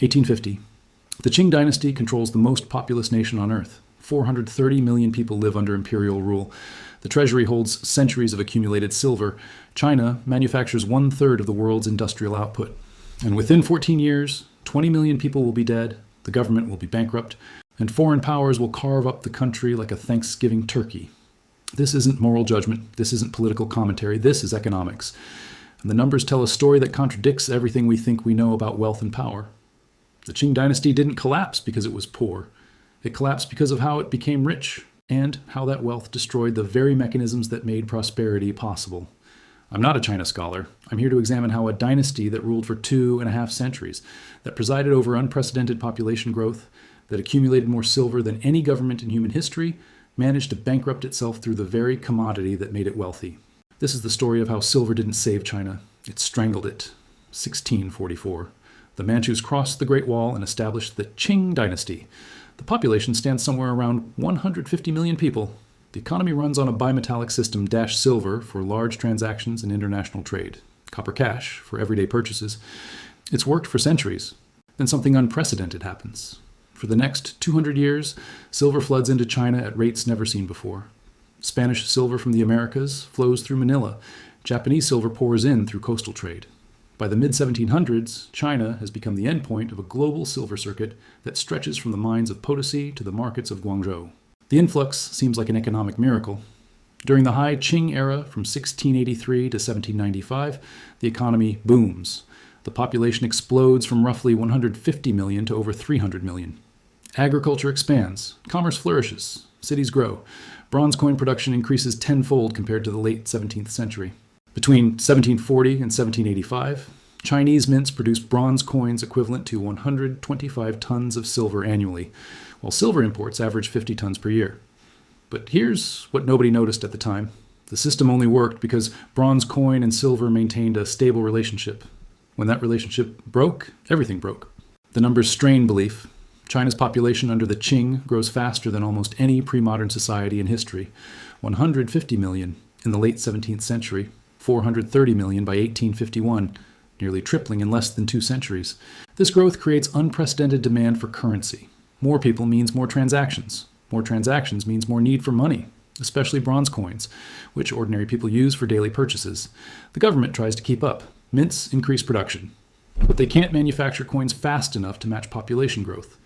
1850. The Qing Dynasty controls the most populous nation on earth. 430 million people live under imperial rule. The treasury holds centuries of accumulated silver. China manufactures 1/3 of the world's industrial output. And within 14 years, 20 million people will be dead, the government will be bankrupt, and foreign powers will carve up the country like a Thanksgiving turkey. This isn't moral judgment. This isn't political commentary. This is economics. And the numbers tell a story that contradicts everything we think we know about wealth and power. The Qing Dynasty didn't collapse because it was poor. It collapsed because of how it became rich and how that wealth destroyed the very mechanisms that made prosperity possible. I'm not a China scholar. I'm here to examine how a dynasty that ruled for 2.5 centuries, that presided over unprecedented population growth, that accumulated more silver than any government in human history, managed to bankrupt itself through the very commodity that made it wealthy. This is the story of how silver didn't save China. It strangled it. 1644. The Manchus crossed the Great Wall and established the Qing Dynasty. The population stands somewhere around 150 million people. The economy runs on a bimetallic system -silver for large transactions and international trade, copper cash for everyday purchases. It's worked for centuries. Then something unprecedented happens. For the next 200 years, silver floods into China at rates never seen before. Spanish silver from the Americas flows through Manila. Japanese silver pours in through coastal trade. By the mid-1700s, China has become the endpoint of a global silver circuit that stretches from the mines of Potosi to the markets of Guangzhou. The influx seems like an economic miracle. During the high Qing era from 1683 to 1795, the economy booms. The population explodes from roughly 150 million to over 300 million. Agriculture expands. Commerce flourishes. Cities grow. Bronze coin production increases tenfold compared to the late 17th century. Between 1740 and 1785, Chinese mints produced bronze coins equivalent to 125 tons of silver annually, while silver imports averaged 50 tons per year. But here's what nobody noticed at the time. The system only worked because bronze coin and silver maintained a stable relationship. When that relationship broke, everything broke. The numbers strain belief. China's population under the Qing grows faster than almost any pre-modern society in history. 150 million in the late 17th century, 430 million by 1851, nearly tripling in less than 2 centuries. This growth creates unprecedented demand for currency. More people means more transactions. More transactions means more need for money, especially bronze coins, which ordinary people use for daily purchases. The government tries to keep up. Mints increase production, but they can't manufacture coins fast enough to match population growth.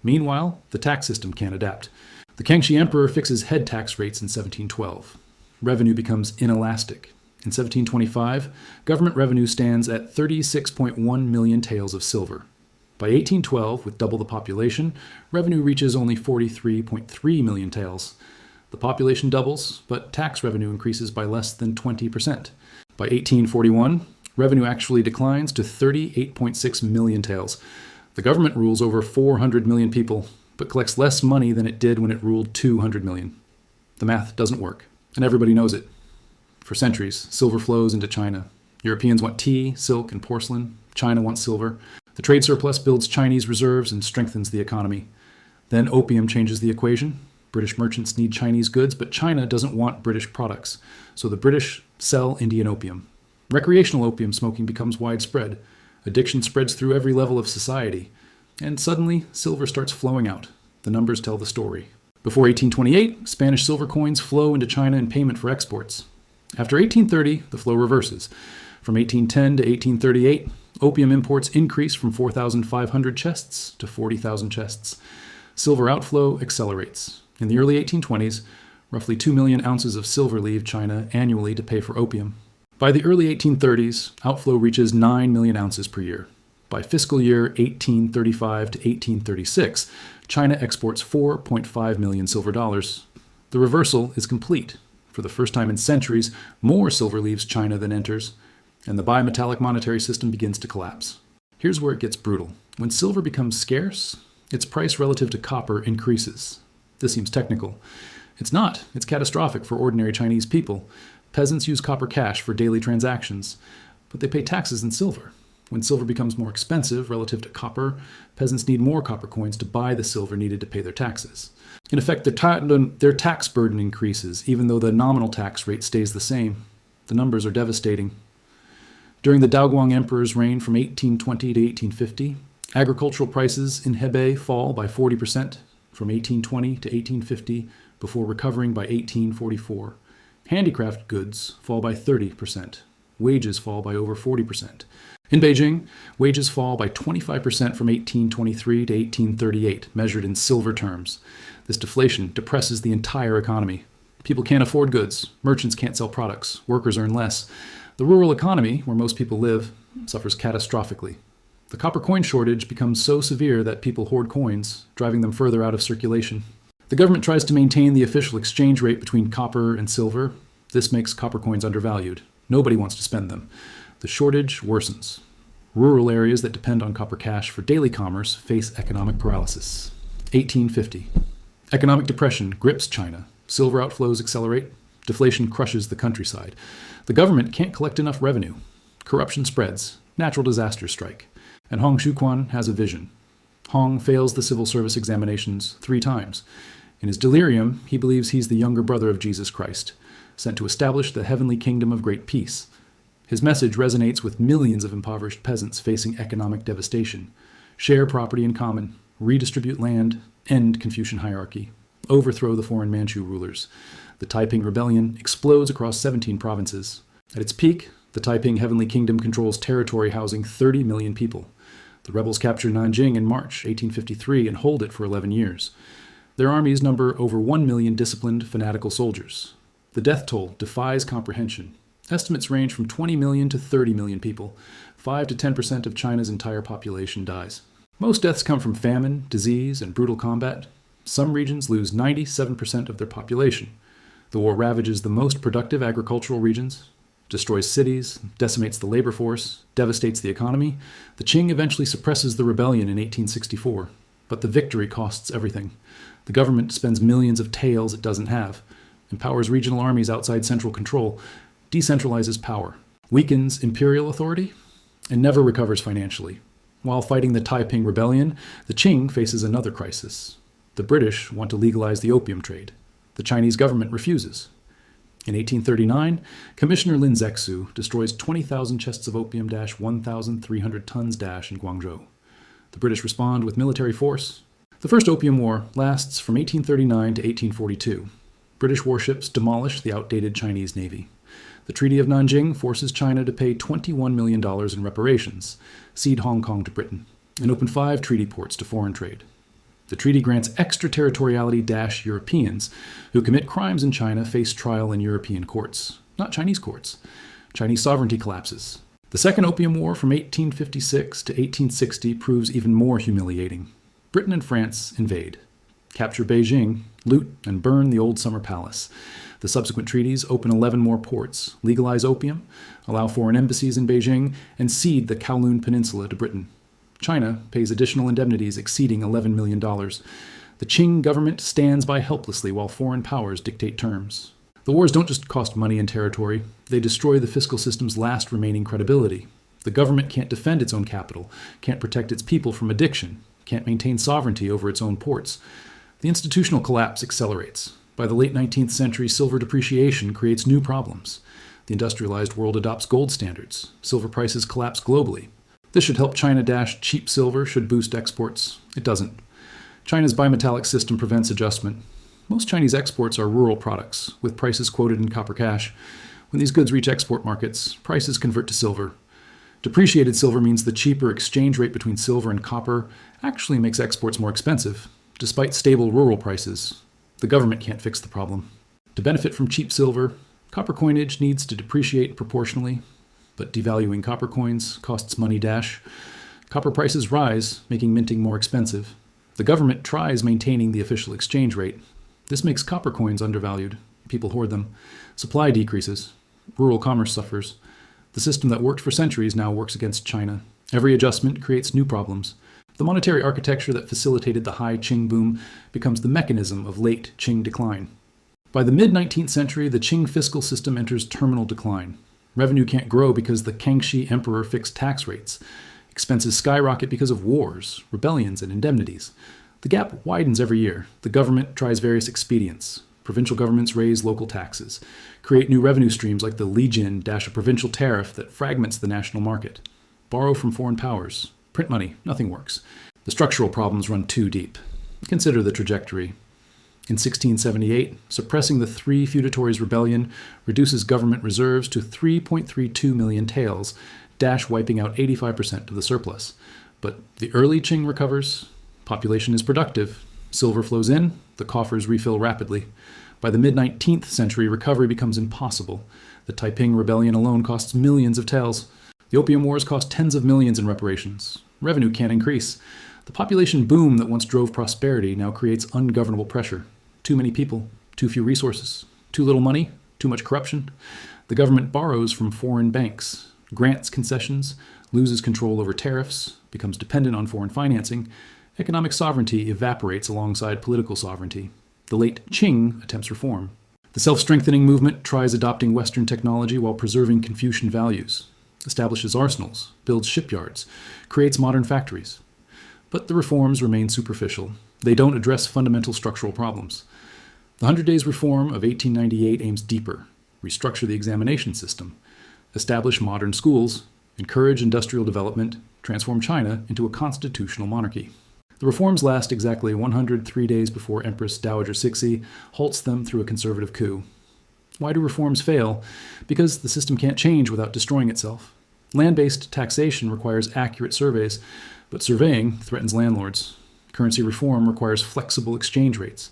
Meanwhile, the tax system can't adapt. The Qing Emperor fixes head tax rates in 1712. Revenue becomes inelastic. In 1725, government revenue stands at 36.1 million taels of silver. By 1812, with double the population, revenue reaches only 43.3 million taels. The population doubles, but tax revenue increases by less than 20%. By 1841, revenue actually declines to 38.6 million taels. The government rules over 400 million people, but collects less money than it did when it ruled 200 million. The math doesn't work, and everybody knows it. For centuries, silver flows into China. Europeans want tea, silk, and porcelain. China wants silver. The trade surplus builds Chinese reserves and strengthens the economy. Then opium changes the equation. British merchants need Chinese goods, but China doesn't want British products. So the British sell Indian opium. Recreational opium smoking becomes widespread. Addiction spreads through every level of society. And suddenly, silver starts flowing out. The numbers tell the story. Before 1828, Spanish silver coins flow into China in payment for exports. After 1830, the flow reverses. From 1810 to 1838, opium imports increase from 4,500 chests to 40,000 chests. Silver outflow accelerates. In the early 1820s, roughly 2 million ounces of silver leave China annually to pay for opium. By the early 1830s, outflow reaches 9 million ounces per year. By fiscal year 1835 to 1836, China exports 4.5 million silver dollars. The reversal is complete. For the first time in centuries, more silver leaves China than enters, and the bimetallic monetary system begins to collapse. Here's where it gets brutal. When silver becomes scarce, its price relative to copper increases. This seems technical. It's not. It's catastrophic for ordinary Chinese people. Peasants use copper cash for daily transactions, but they pay taxes in silver. When silver becomes more expensive relative to copper, peasants need more copper coins to buy the silver needed to pay their taxes. In effect, their tax burden increases, even though the nominal tax rate stays the same. The numbers are devastating. During the Daoguang Emperor's reign from 1820 to 1850, Agricultural prices in Hebei fall by 40% from 1820 to 1850 before recovering by 1844. Handicraft goods fall by 30%. Wages fall by over 40%. In Beijing, wages fall by 25% from 1823 to 1838, measured in silver terms. This deflation depresses the entire economy. People can't afford goods, merchants can't sell products, workers earn less. The rural economy, where most people live, suffers catastrophically. The copper coin shortage becomes so severe that people hoard coins, driving them further out of circulation. The government tries to maintain the official exchange rate between copper and silver. This makes copper coins undervalued. Nobody wants to spend them. The shortage worsens. Rural areas that depend on copper cash for daily commerce face economic paralysis. 1850. Economic depression grips China. Silver outflows accelerate. Deflation crushes the countryside. The government can't collect enough revenue. Corruption spreads. Natural disasters strike. And Hong Xiuquan has a vision. Hong fails the civil service examinations 3 times. In his delirium, he believes he's the younger brother of Jesus Christ, sent to establish the heavenly kingdom of great peace. His message resonates with millions of impoverished peasants facing economic devastation. Share property in common, redistribute land, end Confucian hierarchy, overthrow the foreign Manchu rulers. The Taiping Rebellion explodes across 17 provinces. At its peak, the Taiping Heavenly Kingdom controls territory housing 30 million people. The rebels capture Nanjing in March 1853 and hold it for 11 years. Their armies number over 1 million disciplined, fanatical soldiers. The death toll defies comprehension. Estimates range from 20 million to 30 million people. 5 to 10% of China's entire population dies. Most deaths come from famine, disease, and brutal combat. Some regions lose 97% of their population. The war ravages the most productive agricultural regions, destroys cities, decimates the labor force, devastates the economy. The Qing eventually suppresses the rebellion in 1864, but the victory costs everything. The government spends millions of taels it doesn't have, empowers regional armies outside central control, decentralizes power, weakens imperial authority, and never recovers financially. While fighting the Taiping Rebellion, the Qing faces another crisis. The British want to legalize the opium trade. The Chinese government refuses. In 1839, Commissioner Lin Zexu destroys 20,000 chests of opium 1,300 tons in Guangzhou. The British respond with military force. The First Opium War lasts from 1839 to 1842. British warships demolish the outdated Chinese navy. The Treaty of Nanjing forces China to pay $21 million in reparations, cede Hong Kong to Britain, and open 5 treaty ports to foreign trade. The treaty grants extraterritoriality - Europeans who commit crimes in China face trial in European courts, not Chinese courts. Chinese sovereignty collapses. The Second Opium War from 1856 to 1860 proves even more humiliating. Britain and France invade, capture Beijing, loot and burn the old summer palace. The subsequent treaties open 11 more ports, legalize opium, allow foreign embassies in Beijing, and cede the Kowloon Peninsula to Britain. China pays additional indemnities exceeding $11 million. The Qing government stands by helplessly while foreign powers dictate terms. The wars don't just cost money and territory, they destroy the fiscal system's last remaining credibility. The government can't defend its own capital, can't protect its people from addiction, can't maintain sovereignty over its own ports. The institutional collapse accelerates. By the late 19th century, silver depreciation creates new problems. The industrialized world adopts gold standards. Silver prices collapse globally. This should help China - cheap silver should boost exports. It doesn't. China's bimetallic system prevents adjustment. Most Chinese exports are rural products, with prices quoted in copper cash. When these goods reach export markets, prices convert to silver. Depreciated silver means the cheaper exchange rate between silver and copper actually makes exports more expensive, despite stable rural prices. The government can't fix the problem. To benefit from cheap silver, copper coinage needs to depreciate proportionally, but devaluing copper coins costs money - Copper prices rise, making minting more expensive. The government tries maintaining the official exchange rate. This makes copper coins undervalued. People hoard them. Supply decreases. Rural commerce suffers. The system that worked for centuries now works against China. Every adjustment creates new problems. The monetary architecture that facilitated the high Qing boom becomes the mechanism of late Qing decline. By the mid-19th century, the Qing fiscal system enters terminal decline. Revenue can't grow because the Kangxi emperor fixed tax rates. Expenses skyrocket because of wars, rebellions, and indemnities. The gap widens every year. The government tries various expedients. Provincial governments raise local taxes, create new revenue streams like the Legion - a provincial tariff that fragments the national market, borrow from foreign powers, Print money, nothing works. The structural problems run too deep. Consider the trajectory. In 1678, suppressing the Three Feudatories' Rebellion reduces government reserves to 3.32 million taels, wiping out 85% of the surplus. But the early Qing recovers, population is productive, silver flows in, the coffers refill rapidly. By the mid-19th century, recovery becomes impossible. The Taiping Rebellion alone costs millions of taels. The Opium Wars cost tens of millions in reparations. Revenue can't increase. The population boom that once drove prosperity now creates ungovernable pressure. Too many people, too few resources, too little money, too much corruption. The government borrows from foreign banks, grants concessions, loses control over tariffs, becomes dependent on foreign financing. Economic sovereignty evaporates alongside political sovereignty. The late Qing attempts reform. The self-strengthening movement tries adopting Western technology while preserving Confucian values, establishes arsenals, builds shipyards, creates modern factories. But the reforms remain superficial. They don't address fundamental structural problems. The 100 Days Reform of 1898 aims deeper, restructure the examination system, establish modern schools, encourage industrial development, transform China into a constitutional monarchy. The reforms last exactly 103 days before Empress Dowager Cixi halts them through a conservative coup. Why do reforms fail? Because the system can't change without destroying itself. Land-based taxation requires accurate surveys, but surveying threatens landlords. Currency reform requires flexible exchange rates,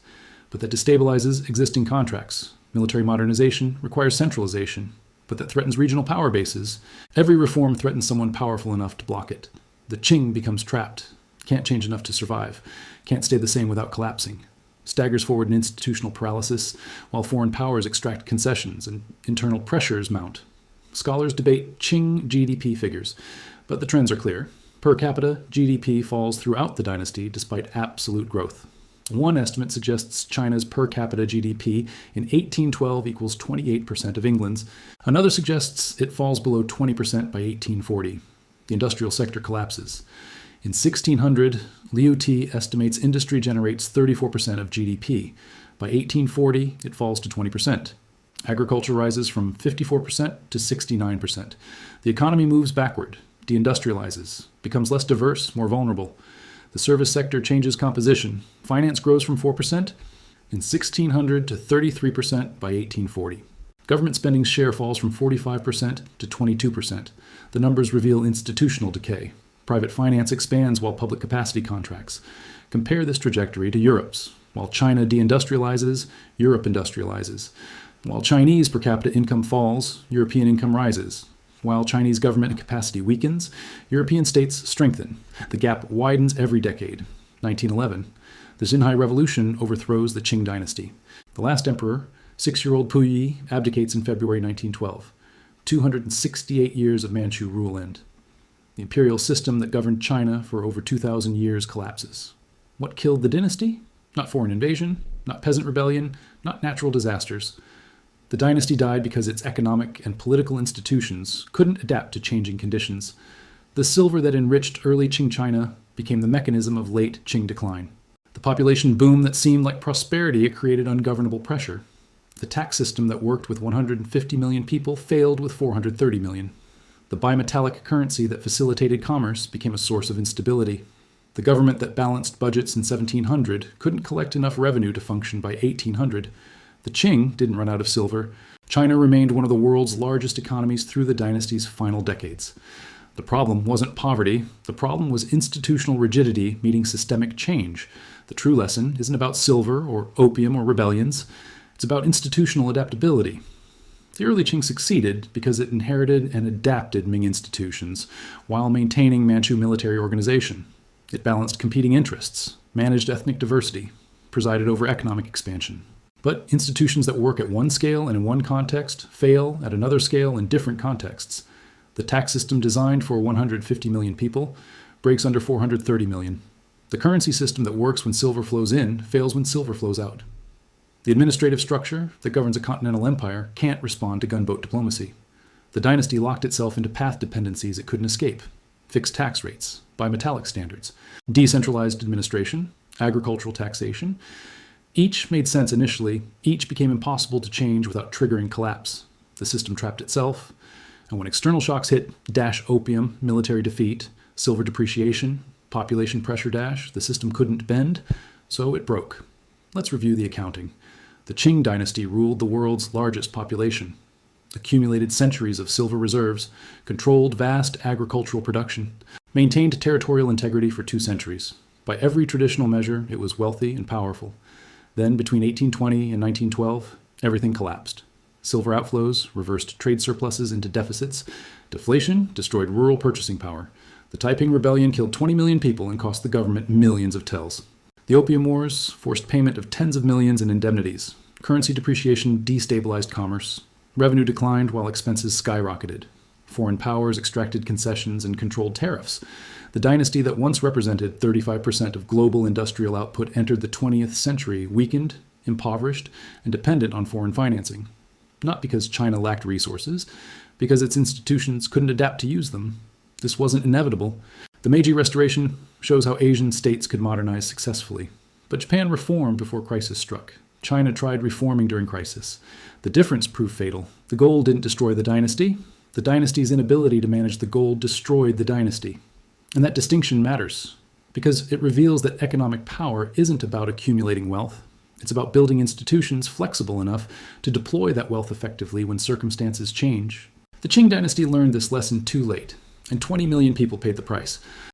but that destabilizes existing contracts. Military modernization requires centralization, but that threatens regional power bases. Every reform threatens someone powerful enough to block it. The Qing becomes trapped, can't change enough to survive, can't stay the same without collapsing, staggers forward in institutional paralysis while foreign powers extract concessions and internal pressures mount. Scholars debate Qing GDP figures, but the trends are clear. Per capita, GDP falls throughout the dynasty despite absolute growth. One estimate suggests China's per capita GDP in 1812 equals 28% of England's. Another suggests it falls below 20% by 1840. The industrial sector collapses. In 1600, Liu Ti estimates industry generates 34% of GDP. By 1840, it falls to 20%. Agriculture rises from 54% to 69%. The economy moves backward, de-industrializes, becomes less diverse, more vulnerable. The service sector changes composition. Finance grows from 4% in 1600 to 33% by 1840. Government spending's share falls from 45% to 22%. The numbers reveal institutional decay. Private finance expands while public capacity contracts. Compare this trajectory to Europe's. While China de-industrializes, Europe industrializes. While Chinese per capita income falls, European income rises. While Chinese government capacity weakens, European states strengthen. The gap widens every decade. 1911. The Xinhai Revolution overthrows the Qing Dynasty. The last emperor, 6-year-old Puyi, abdicates in February 1912. 268 years of Manchu rule end. The imperial system that governed China for over 2,000 years collapses. What killed the dynasty? Not foreign invasion, not peasant rebellion, not natural disasters. The dynasty died because its economic and political institutions couldn't adapt to changing conditions. The silver that enriched early Qing China became the mechanism of late Qing decline. The population boom that seemed like prosperity created ungovernable pressure. The tax system that worked with 150 million people failed with 430 million. The bimetallic currency that facilitated commerce became a source of instability. The government that balanced budgets in 1700 couldn't collect enough revenue to function by 1800. The Qing didn't run out of silver. China remained one of the world's largest economies through the dynasty's final decades. The problem wasn't poverty. The problem was institutional rigidity meeting systemic change. The true lesson isn't about silver or opium or rebellions. It's about institutional adaptability. The early Qing succeeded because it inherited and adapted Ming institutions while maintaining Manchu military organization. It balanced competing interests, managed ethnic diversity, presided over economic expansion. But institutions that work at one scale and in one context fail at another scale in different contexts. The tax system designed for 150 million people breaks under 430 million. The currency system that works when silver flows in fails when silver flows out. The administrative structure that governs a continental empire can't respond to gunboat diplomacy. The dynasty locked itself into path dependencies it couldn't escape. Fixed tax rates, bimetallic standards, decentralized administration, agricultural taxation. Each made sense initially, each became impossible to change without triggering collapse. The system trapped itself, and when external shocks hit, opium, military defeat, Silver depreciation, population pressure dash, the system couldn't bend, so it broke. Let's review the accounting. The Qing Dynasty ruled the world's largest population, accumulated centuries of silver reserves, controlled vast agricultural production, maintained territorial integrity for 2 centuries. By every traditional measure, it was wealthy and powerful. Then, between 1820 and 1912, everything collapsed. Silver outflows reversed trade surpluses into deficits. Deflation destroyed rural purchasing power. The Taiping Rebellion killed 20 million people and cost the government millions of taels. The Opium Wars forced payment of tens of millions in indemnities. Currency depreciation destabilized commerce. Revenue declined while expenses skyrocketed. Foreign powers extracted concessions and controlled tariffs. The dynasty that once represented 35% of global industrial output entered the 20th century weakened, impoverished, and dependent on foreign financing. Not because China lacked resources, because its institutions couldn't adapt to use them. This wasn't inevitable. The Meiji Restoration shows how Asian states could modernize successfully. But Japan reformed before crisis struck. China tried reforming during crisis. The difference proved fatal. The gold didn't destroy the dynasty. The dynasty's inability to manage the gold destroyed the dynasty. And that distinction matters, because it reveals that economic power isn't about accumulating wealth. It's about building institutions flexible enough to deploy that wealth effectively when circumstances change. The Qing dynasty learned this lesson too late, and 20 million people paid the price.